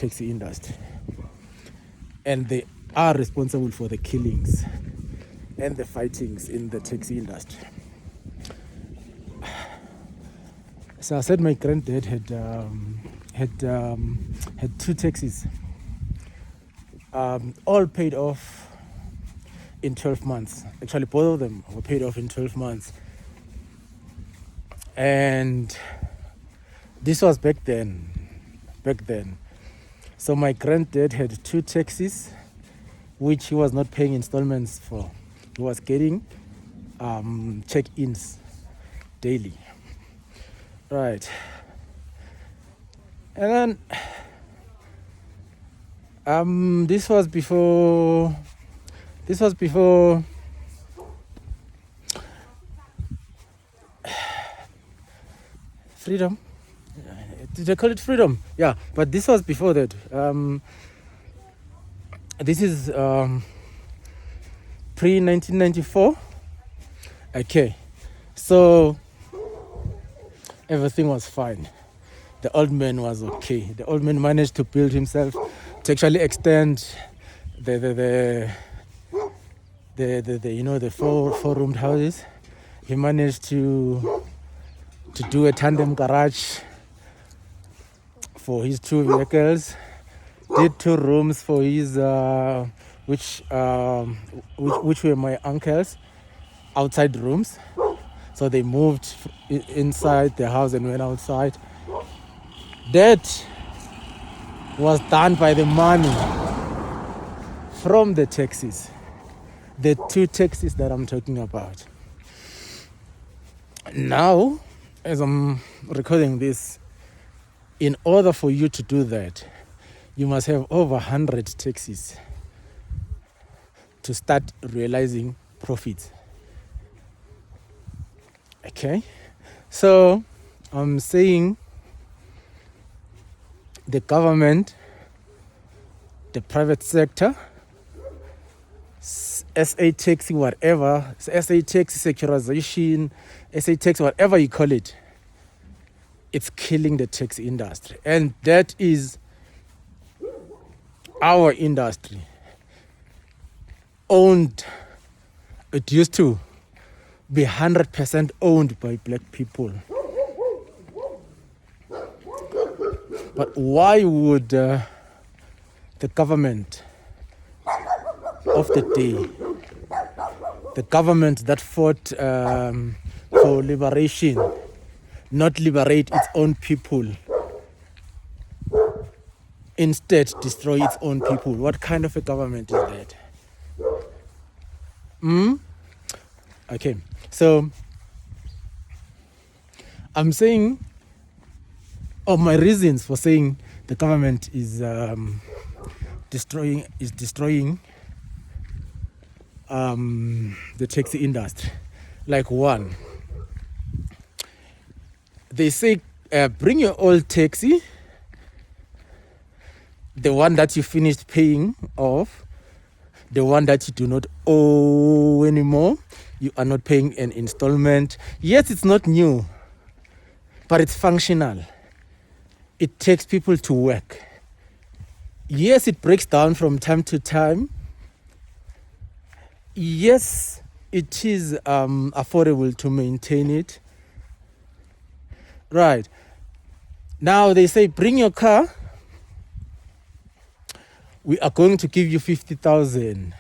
taxi industry, and they are responsible for the killings and the fightings in the taxi industry. So I said my granddad had two taxis, all paid off in 12 months. Actually, both of them were paid off in 12 months. And this was back then. So my granddad had two taxis, which he was not paying installments for. He was getting check-ins daily. Right. And then this was before freedom. Did I call it freedom? Yeah, but this was before that. This is pre-1994. Okay, so everything was fine. The old man was okay. The old man managed to build himself, to actually extend the four-roomed houses. He managed to do a tandem garage for his two vehicles. Did 2 rooms for his which were my uncle's outside rooms. So they moved inside the house and went outside. That was done by the money from the taxis, the 2 taxis that I'm talking about. Now, as I'm recording this, in order for you to do that, you must have over 100 taxis to start realizing profits. Okay, so I'm saying the government, the private sector, SA taxi, whatever, SA taxi securitization, SA taxi, whatever you call it, it's killing the taxi industry. And that is our industry. Owned, it used to be 100% owned by black people. But why would the government of the day, the government that fought for liberation, not liberate its own people, instead destroy its own people? What kind of a government is that? Okay, so I'm saying, my reasons for saying the government is destroying the taxi industry. Like, one, they say bring your old taxi, the one that you finished paying off, the one that you do not owe anymore. You are not paying an installment. Yes, it's not new, but it's functional. It takes people to work. Yes, it breaks down from time to time. Yes, it is affordable to maintain it. Right. Now they say, bring your car. We are going to give you 50,000.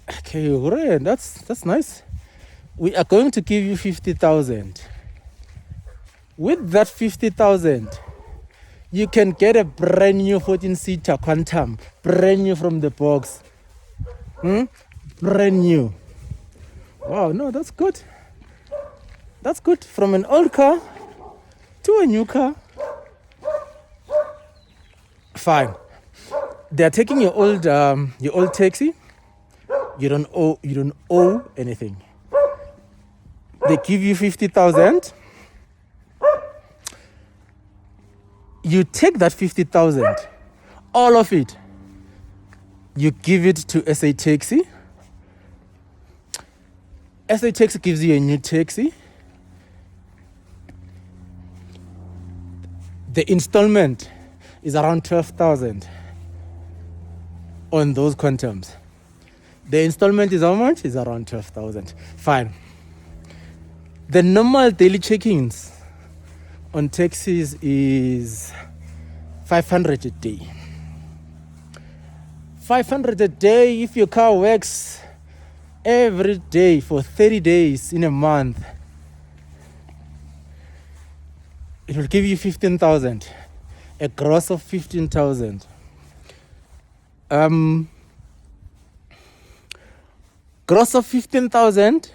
Okay, that's nice. We are going to give you 50,000. With that 50,000, you can get a brand new 14-seater Quantum, brand new from the box. Brand new. Wow, no, that's good. That's good. From an old car to a new car. Fine. They're taking your old taxi. You don't owe anything. They give you 50,000. You take that 50,000, all of it. You give it to SA Taxi. SA Taxi gives you a new taxi. The installment, is around 12,000 on those quantums. The installment is how much? Is around 12,000. Fine. The normal daily check-ins on taxis is 500 a day. 500 a day if your car works every day for 30 days in a month. It will give you 15,000, a gross of 15,000. Gross of 15,000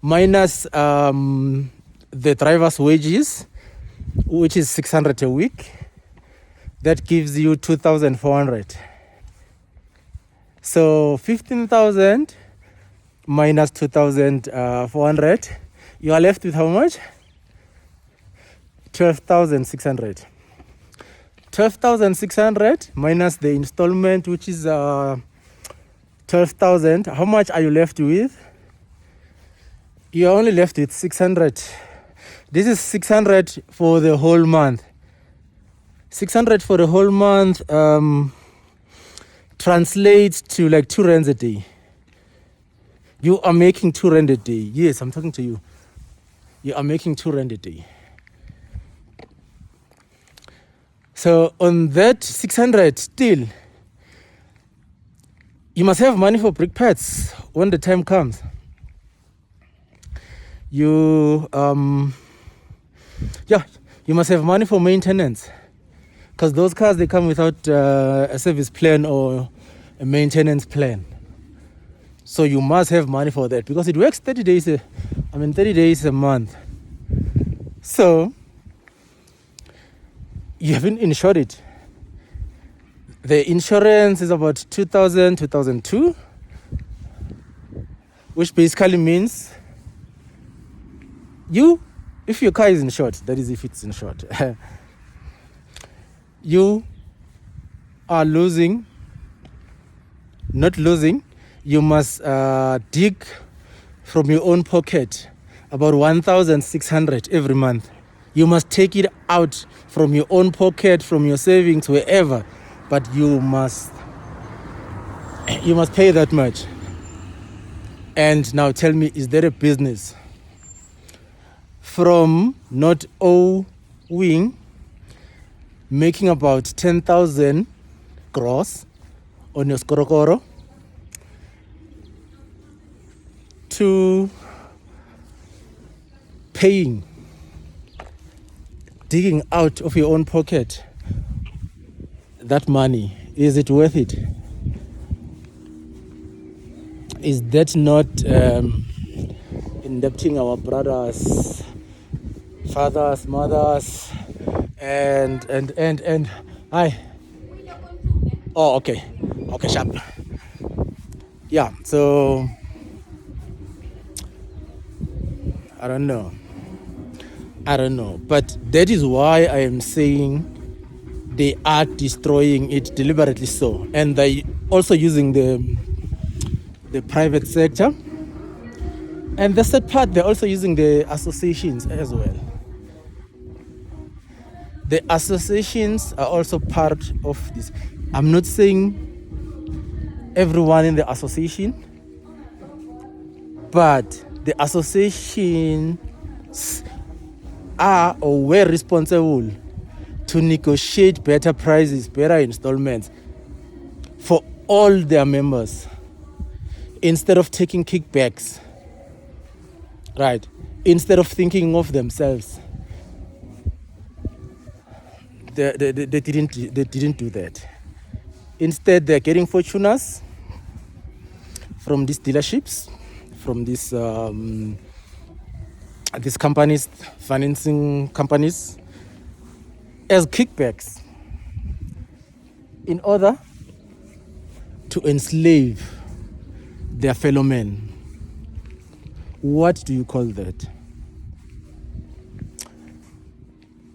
minus the driver's wages, which is 600 a week. That gives you 2,400. So 15,000 minus 2,400, you are left with how much? 12,600. 12,600 minus the installment, which is 12,000. How much are you left with? You're only left with 600. This is 600 for the whole month. 600 for the whole month translates to like 2 rands a day. You are making 2 rand a day. Yes, I'm talking to you. You are making 2 rand a day. So on that 600 still, you must have money for brick pads when the time comes. You must have money for maintenance, because those cars, they come without a service plan or a maintenance plan. So you must have money for that, because it works 30 days a month. So you haven't insured it. The insurance is about 2,000, 2002, which basically means if your car is insured, that is if it's insured, you are not losing. You must dig from your own pocket about 1,600 every month. You must take it out from your own pocket, from your savings, wherever, but you must pay that much. And now tell me, is there a business from not owing, making about 10,000 gross on your skorokoro, to paying, digging out of your own pocket that money? Is it worth it? Is that not indebting our brothers, fathers, mothers, and hi? Oh, okay, sharp. Yeah, so I don't know, but that is why I am saying they are destroying it deliberately so, and they also using the private sector. And the third part, they're also using the associations as well. The associations are also part of this. I'm not saying everyone in the association, but the associations are or were responsible to negotiate better prices, better installments for all their members, instead of taking kickbacks, right? Instead of thinking of themselves. They didn't do that. Instead, they're getting fortunas from these dealerships, from these companies, financing companies, as kickbacks, in order to enslave their fellow men. What do you call that?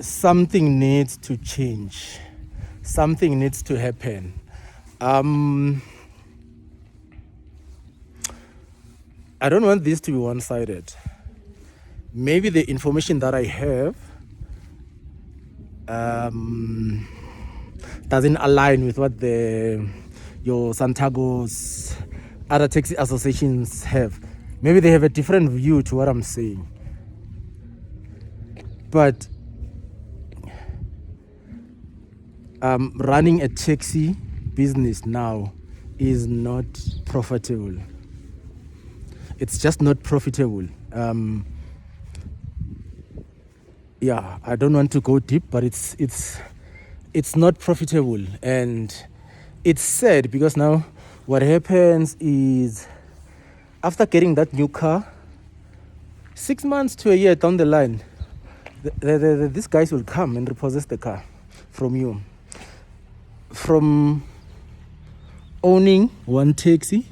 Something needs to change. Something needs to happen. I don't want this to be one-sided. Maybe the information that I have doesn't align with what your Santiago's other taxi associations have. Maybe they have a different view to what I'm saying. But running a taxi business now is not profitable. It's just not profitable. Yeah, I don't want to go deep, but it's not profitable, and it's sad because now what happens is after getting that new car, 6 months to a year down the line, these guys will come and repossess the car from you. From owning one taxi,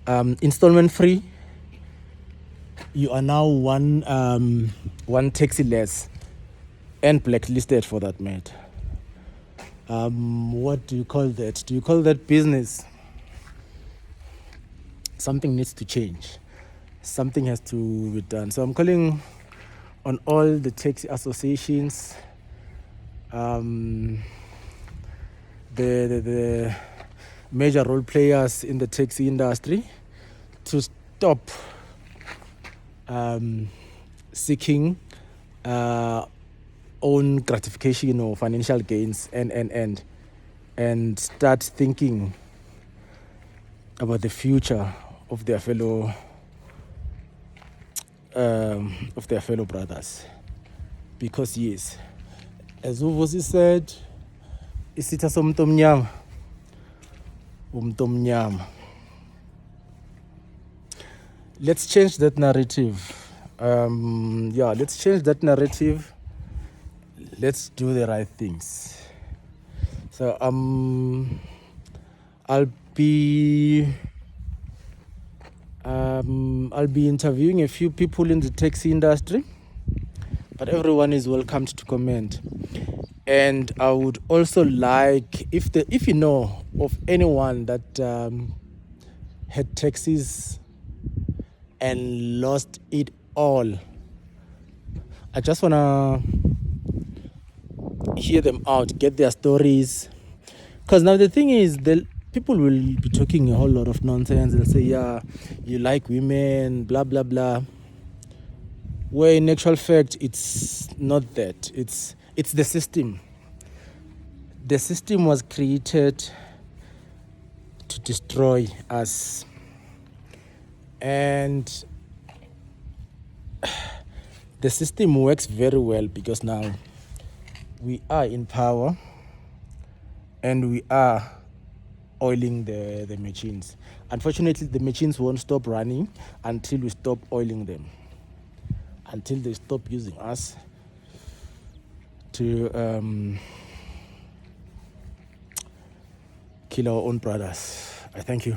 installment free, you are now one taxi less and blacklisted for that matter. What do you call that? Do you call that business? Something needs to change. Something has to be done. So I'm calling on all the taxi associations, the major role players in the taxi industry, to stop seeking own gratification or financial gains and start thinking about the future of their fellow brothers. Because yes, as Uvosi said, isitha somuntu omnyama umntomnyama. Let's change that narrative. Let's change that narrative. Let's do the right things. So I'll be interviewing a few people in the taxi industry, but everyone is welcome to comment. And I would also like, if you know of anyone that had taxis and lost it all, I just wanna hear them out, get their stories. Because now the thing is, the people will be talking a whole lot of nonsense. They'll say, yeah, you like women, blah blah blah, where in actual fact it's not that. It's the system. The system was created to destroy us, and the system works very well because now we are in power and we are oiling the machines. Unfortunately, the machines won't stop running until we stop oiling them, until they stop using us to kill our own brothers. I thank you.